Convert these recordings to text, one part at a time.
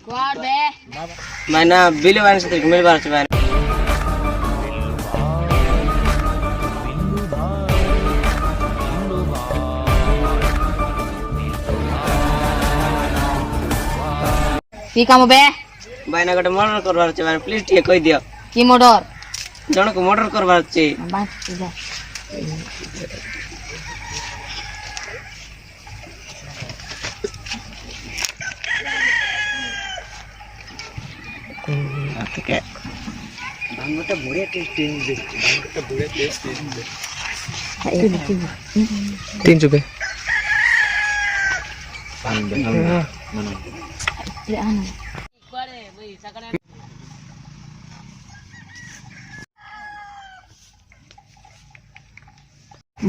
Kuat be. Mana bilu wan setrik mil bar cuman. কি কাম be? Baina gote murder korbar cuman please ଟିକେ କହି ଦିଅ। কি মর্ডার? ଜଣକୁ murder korbar ଅଛି। বাস যা। Oke. Bangun tuh boleh testing deh. Bangun tuh boleh testing deh. तीन चुपे Mana? Ya anu.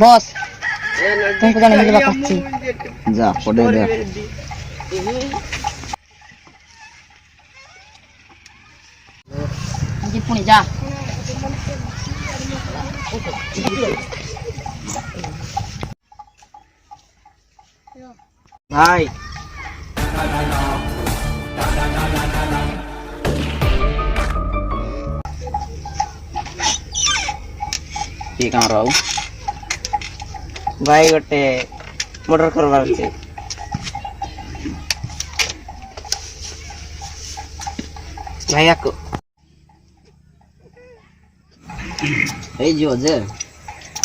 Bos, tunggu kan ini bakal Ja, pode deh. Nanti punya ja. Hai. Ki kamu rau? Bhai gote murder korbar ଅଛି। भाई आको ए जो जे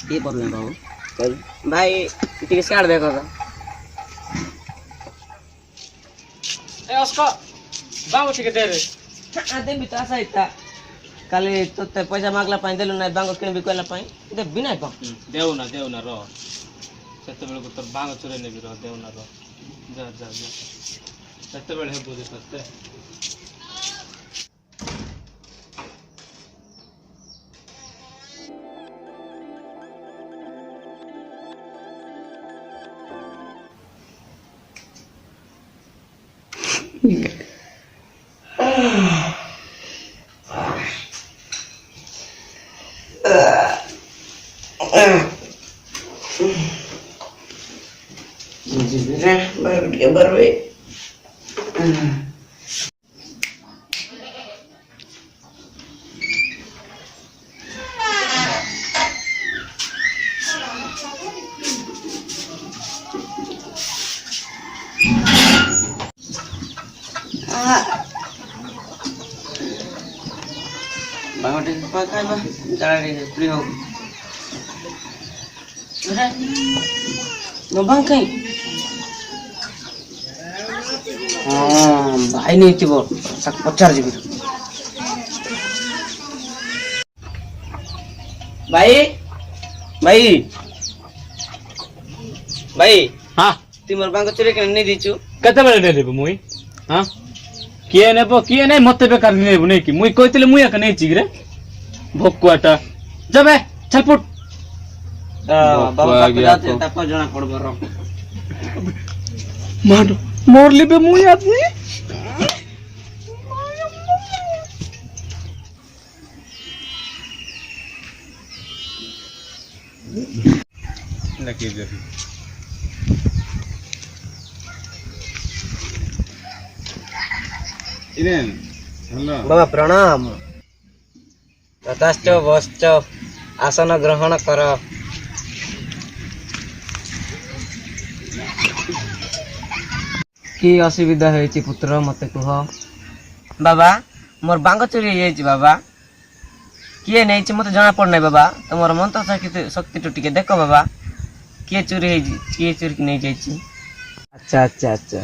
के problem बाबू चल भाई ticket काट देखो तो ए उसको बाबू टिकट दे रे आते भी तो ऐसा ही था काले तो ते पैसा मागला पाई देलु ना बांगो किन भी कोला पाई दे बिना पा देव ना रो सेते बेले को तो बांग चुरे ने भी रो देव ना रो जा जा जा सेते बेले हे बुझे सते baru dia baru bangun di pakai bah cara di priok sudah ngobang kai भाई नहीं थी वो सक 50 जीबी भाई भाई भाई हां तिमर बांग चोरी के नहीं दीचु केते बेले दे देबो मुई हां किए नै मते बेकार नेबो नै कि मुई कहितले मुई का नै चिगरे भोकुआटा जबे छलपुट बाबा जाते तप जना पड़बो रो मोर लिबे मुई आदमी लकी दे इरेन हेलो बाबा प्रणाम ततश्च वश्च आसन ग्रहण कर की असुविधा है पुत्र मते कह बाबा मोर बांग चोरी है बाबा किए नहीं मत जना पड़ ना बाबा तुम मंत्र शक्ति तो टिके देख बाबा किए चोरी है किए चोरी नहीं जाइए अच्छा अच्छा अच्छा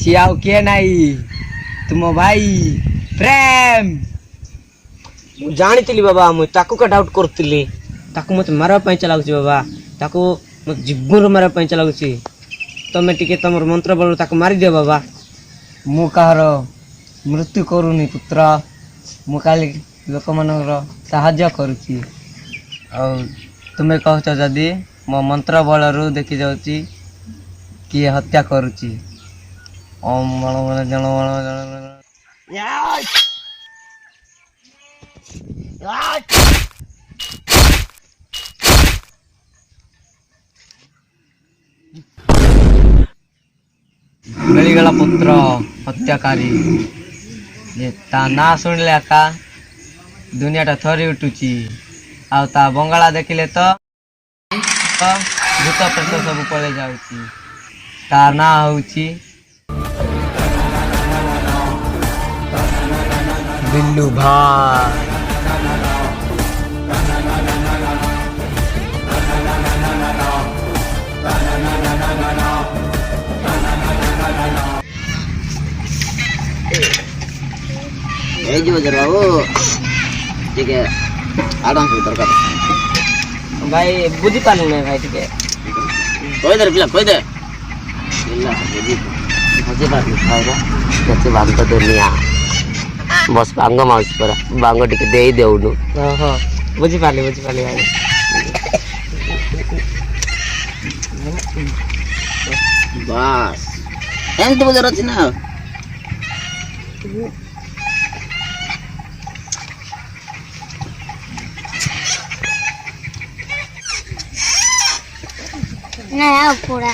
କିଛି ଆଉ କିଏ ନାହିଁ ତୁମ ଭାଇ ପ୍ରେମ। ମୁଁ ଜାଣିଥିଲି ବାବା, ମୁଁ ତାକୁ କା ଡାଉଟ୍ କରୁଥିଲି। ତାକୁ ମୋତେ ମାରିବା ପାଇଁ ଲାଗୁଛି ବାବା, ତାକୁ ମୋ ଜୀବନରୁ ମାରିବା ପାଇଁ ଲାଗୁଛି। ତମେ ଟିକେ ତମର ମନ୍ତ୍ର ବଳରୁ ତାକୁ ମାରିଦିଅ ବାବା। ମୁଁ କାହାର ମୃତ୍ୟୁ କରୁନି ପୁତ୍ର, ମୁଁ ଖାଲି ଲୋକମାନଙ୍କର ସାହାଯ୍ୟ କରୁଛି। ଆଉ ତୁମେ କହୁଛ ଯଦି ମୋ ମନ୍ତ୍ର ବଳରୁ ଦେଖିଯାଉଛି କିଏ ହତ୍ୟା କରୁଛି। ଓମ୍ ମଣ ମଣ ଜଣ ମଣ ଜଣ ମିଳିଗଲା ପୁତ୍ର ହତ୍ୟାକାରୀ। ଯେ ତା ନାଁ ଶୁଣିଲେ ଏକା ଦୁନିଆଟା ଥରି ଉଠୁଛି। ଆଉ ତା ବଙ୍ଗଳା ଦେଖିଲେ ତ ଭୂତ ପ୍ରେତ ସବୁ ପଳେଇ ଯାଉଛି। ତା ନାଁ ହଉଛି ବିଲ୍ଲୁ ଭାଇ। ହେଇଯିବ ଜର ବାବୁ, ଟିକେ ଆଡ଼ଭାନ୍ସ ଦରକାର। ଭାଇ ବୁଝିପାରିଲି ନାହିଁ ଭାଇ, ଟିକେ କହିଦେ ପିଲା କହିଦେ। ପିଲା ବୁଝିପାରିଲି ଭାଇର କେତେ ବାଙ୍ଗ ଦୁନିଆ। ବସ୍ ବାଙ୍ଗ ମାଉସୀ ପରା, ବାଙ୍ଗ ଟିକେ ଦେଇ ଦେଉନୁ। ହଁ ବୁଝିପାରିଲି ଭାଇ। ବାସ୍ ଏମିତି ବଜାର ଅଛି ନା। Nah, pura.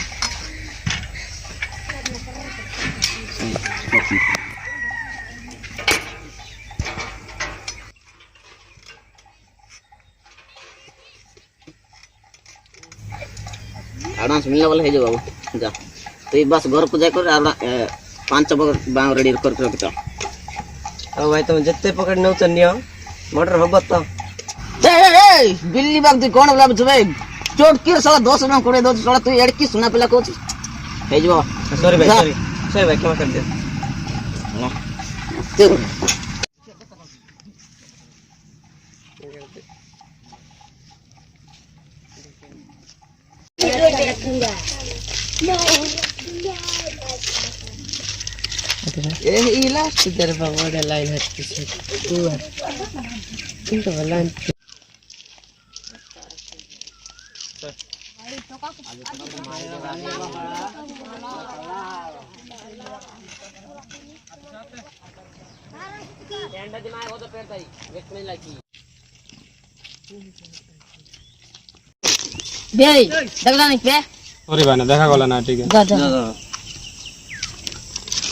ଆଡ଼ଭାନ୍ସ ମିଳିଲା ବୋଲେ ହେଇଯିବ ବାବୁ। ଯା ତୁଇ ବସ୍ ଘରକୁ ଯାଇକରି 5 ବାଙ୍ଗ ରେଡ଼ି କରିକି ରଖିଛ। ଆଉ ଭାଇ ତମେ ଯେତେ ପକେଟ ନେଉଛ ନିଅ, ମର୍ଡର ହବ ତ। ବିଲ୍ଲି ବାଗ ତୁଇ କ'ଣ ଭାବୁଛୁ ଭାଇ? ଚୋଟକିର ସାଲା 10 ଟଙ୍କା 20 ଦଉଛି ସାଲା, ତୁଇ ଏଡ଼କି ସୁନା ପିଲା କହୁଛୁ। ହେଇଯିବ। ସରି ଭାଇ, ସରି ଭାଇ, କ୍ଷମା କରିଦିଅ। यही लास्ट दरबार वाला लाइन है पीछे पूरा इनका लाइन बे देखला नहीं बे अरे भाई ना देखा गला ना, ठीक है।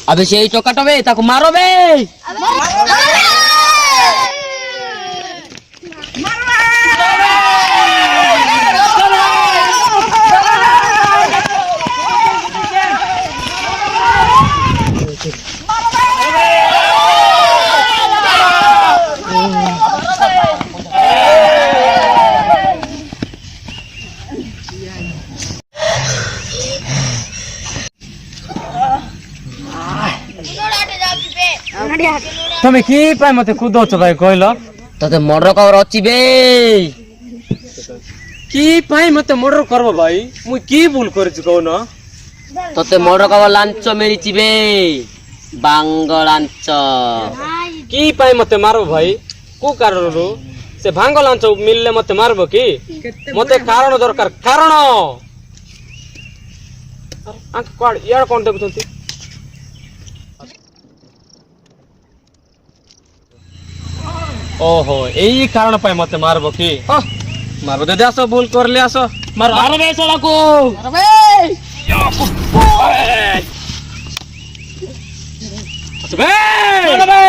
अबे से टोकाटा बे ताको मारो बे। तमे की पाए मते कुदोच भाई कहलो? तते मर्डर खबर अछि बे। की पाए मते मर्डर करबो भाई? मु की भूल करछि कहू न? तते मर्डर खबर लांच मिलिछि बे, बांगलांच। की पाए मते मारो भाई? को कारण रो से भांगलांच मिलले मते मारबो की? मते कारण दरकार, कारण। आंक कोड यार कोन देखुथि? ओहो यही कारण पाए मते मारबो की? मारबो दे आसो, भूल करले आसो, मारो मारो बे साला को। अरे बे बे मारो बे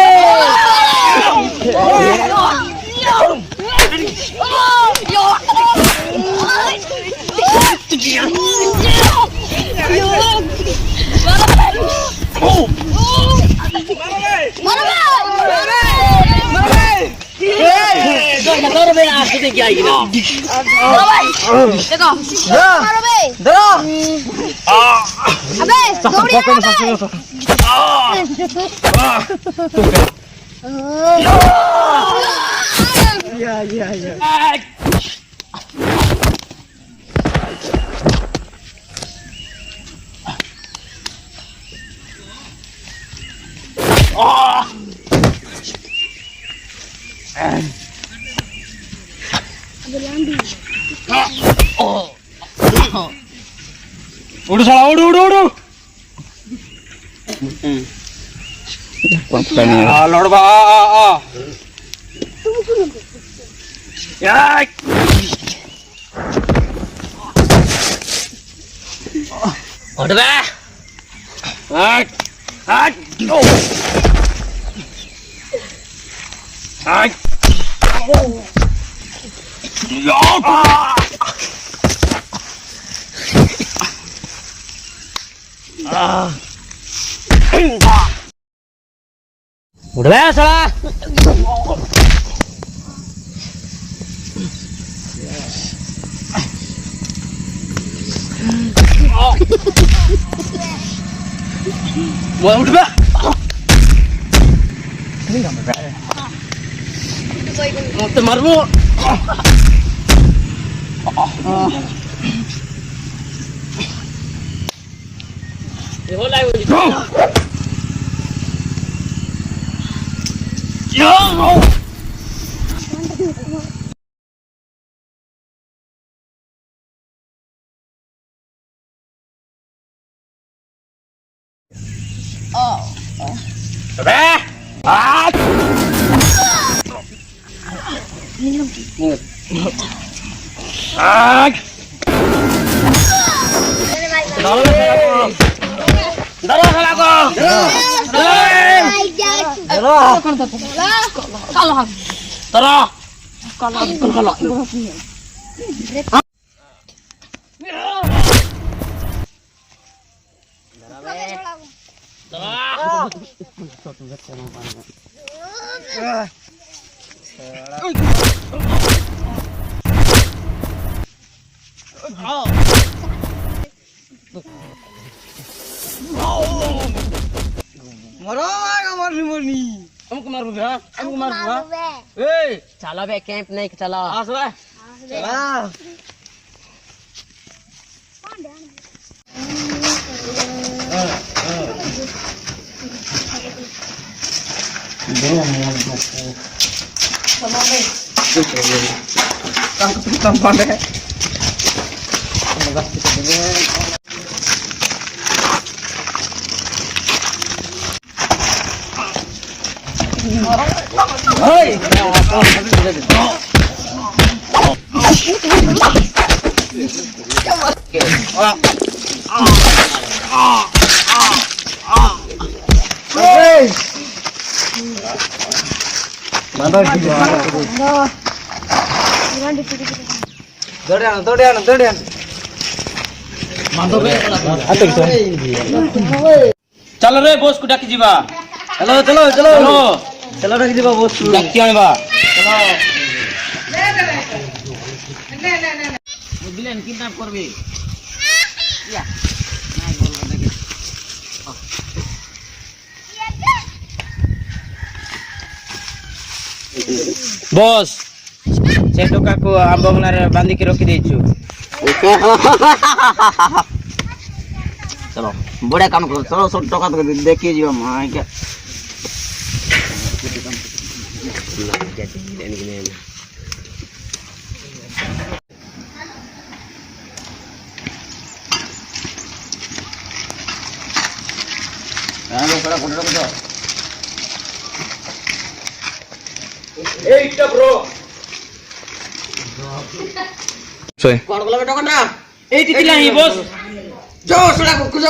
मारो बे आप तो क्या आएगी ना चलो भाई देखो मारो बे ধরো अबे दौड़िए उड़ साला उड़ उड़ उड़ लौट बा आ यार उठ बे हट हट हट उठ बे साला वो उठ बे मत मारबो ये हो लाइव মরো আমার মনি हमको मार बे हमको मार बे এই चला बे कैंप नहीं चला আস রে চলা দৌড়ে चल रे बॉस को डाकी जीवा চলো চলো চলো चलो চলো রাখি দিবা বস্তু डाकी आनेबा बिलेन किडनैप करबे বস সে টোকাকু আম্ব বনারে বাঁধিকি রখি দেইছু चलो बड़ा काम करो चलो सब टका तो देखिए जी मां क्या এইটা ব্রো कौन बोला टका ना এই টিকিলা হি বস जो सुना को कुछ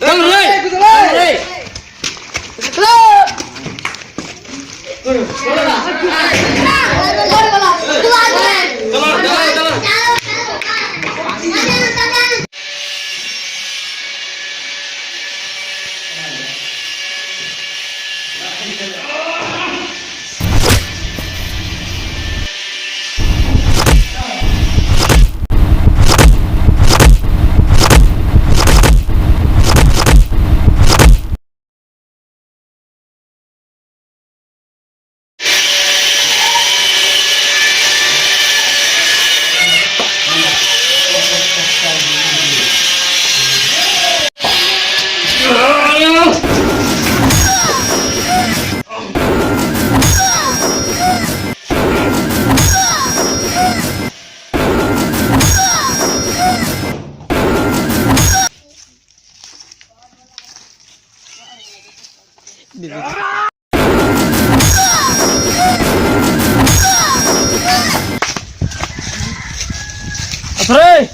चल रे रे रे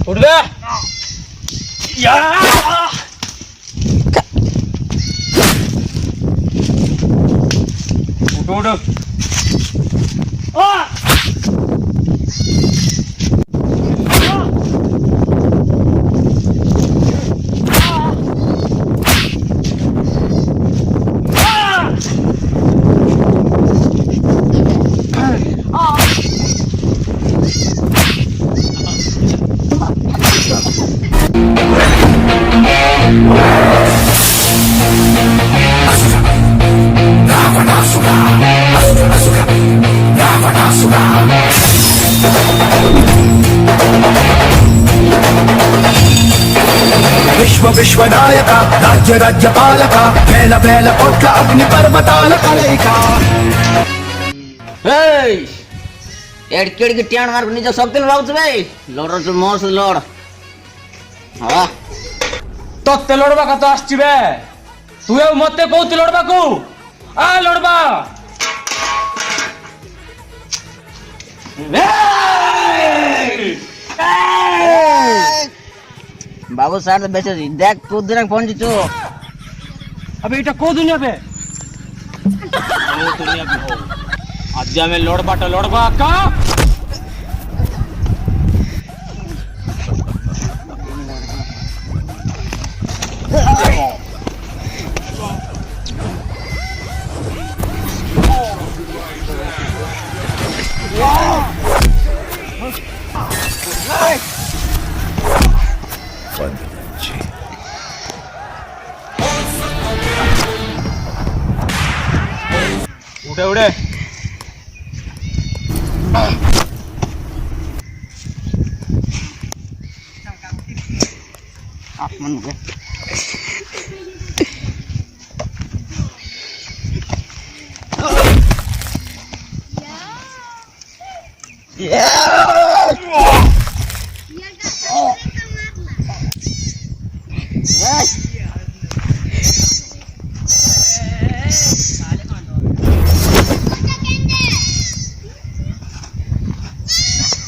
उठ बे या उठ उठ విశ్వనాయక రాజ్య రాజ్యపాలక వేల వేల కోట్ల అగ్ని పర్వతాల కలయిక ఎడికెడికి ట్యాన్ మార్కు నిజ శక్తులు రావచ్చు బే లోడ్ మోಸ లోడ్ ତତେ ଲଢବା ତ ଆସିଛି ବେ ତୁ ଆଉ ମତେ କହୁଛୁ ଲଢବାକୁ ଆ ଲଢବା ବାବୁ ସାର୍ ବେଚୁଛି ଦେখ କୋଉ ଦିନ ପହଞ୍ଚିଛୁ अबे ଏଇଟା କୋଉ ଦୁନିଆ ବେ କୋଉ ଦୁନିଆ ବି ହଉ ଆଜି ଆମେ ଲଢବାଟା ଲଢବା କା उठे उठे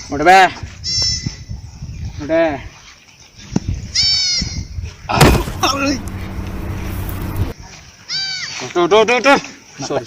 उठ बे उठ उठ उठ सॉरी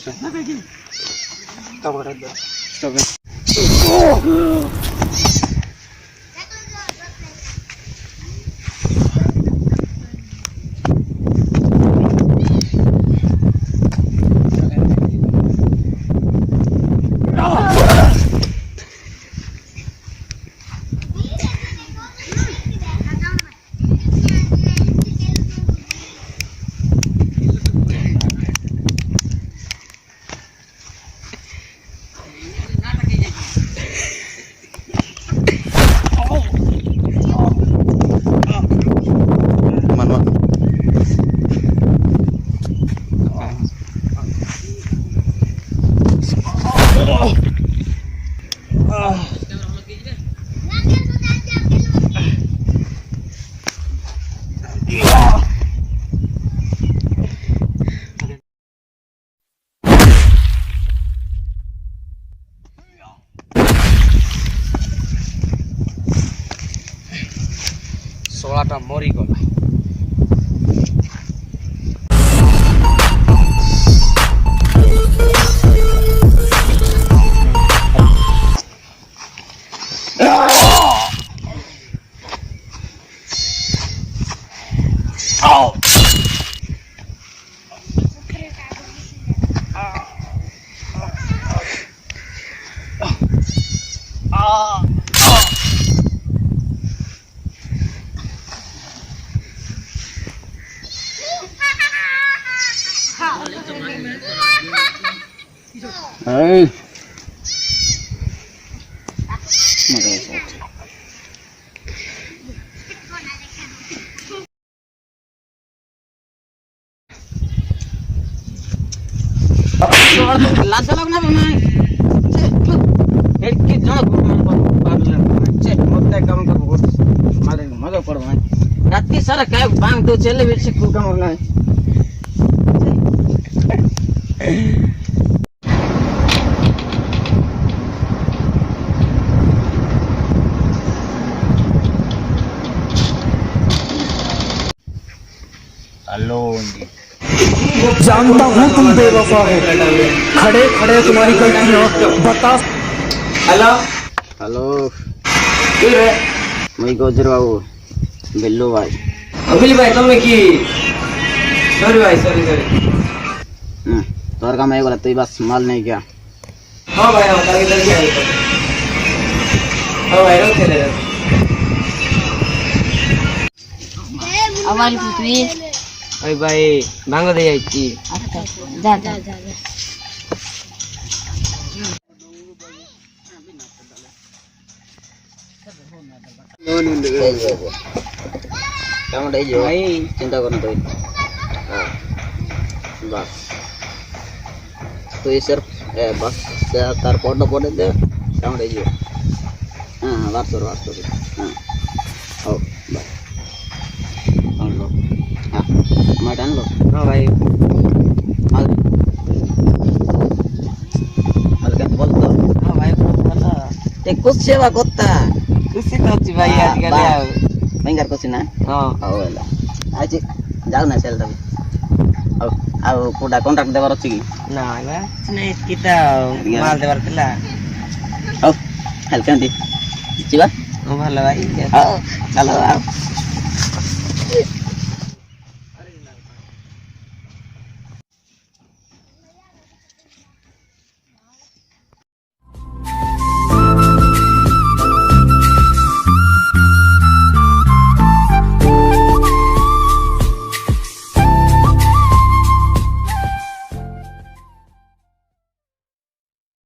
सोलाटा मरी गला ଲାଜ ଲାଗୁନା ନାଇଁ ଏଠି ଜଣ ମତେ କାମ କରିବ ମଜା ପଡବ ନାହିଁ ରାତି ସାରା କାହାକୁ ବାଙ୍ଗ ଦଉଛି ହେଲେ ବି ସେ କୋଉ କାମ ନାହିଁ जानता हूँ तुम बेवफा हो खड़े खड़े तुम्हारी गलतियाँ बता ହ୍ୟାଲୋ ହ୍ୟାଲୋ କିରେ ମୁଇଁ କହୁଛି ବାବୁ ବିଲ୍ଲୁ ଭାଇ ଅଭିଲି ଭାଇ ତମେ କି ସରି ଭାଇ ସରି ତୋର କାମ ହେଇଗଲା ତୁଇ ବାସ୍ ମାଲ ନେଇକି ଆ ହଁ ଭାଇ ହଁ କାଲି ଧରିକି ଆଇବ ହଁ ଭାଇ ରଖିଲେ हमारी पुत्री ଭାଇ ଭାଇ ଭାଙ୍ଗ ଦେଇ ଯାଇଛି जा जा जा କାମଟା ହେଇଯିବ ଭାଇ ଚିନ୍ତା କରନା ତୁଇ ହଁ ବାସ୍ ତୁଇ ସିର୍ଫ ବାସ୍ ତାର ପଟ ପଟେ ଦେ କାମଟା ହେଇଯିବ ହଁ ବାସ୍ କର ହଁ ହଉ ବାସ୍ ଆଣିଲ ହଁ ମାଟ ଆଣିଲ ହଁ ଭାଇ ମାଲ କେମିତି ଭଲ ତ ହଁ ଭାଇ ଭଲ ଏ ଖୁସି ହେବା କଥା ଖୁସି ତ ଅଛି ଭାଇ ଆଜିକାଲି ଆଉ ବେଙ୍ଗାର ଖୁସି ନା ହଁ ହଉ ହେଲା ଆଜି ଯାଉନା ସେଲଟା ହଉ ଆଉ କୋଉଟା କଣ୍ଟ୍ରାକ୍ଟ ଦେବାର ଅଛି କି ନାଇଁ ବା ନାଇଁ କିଟା ମାଲ ଦେବାର ଥିଲା ହଉ ହେଲେ କେମିତି ଯିବା ଭଲ ଭାଇ ହଉ ଚାଲ ଆଉ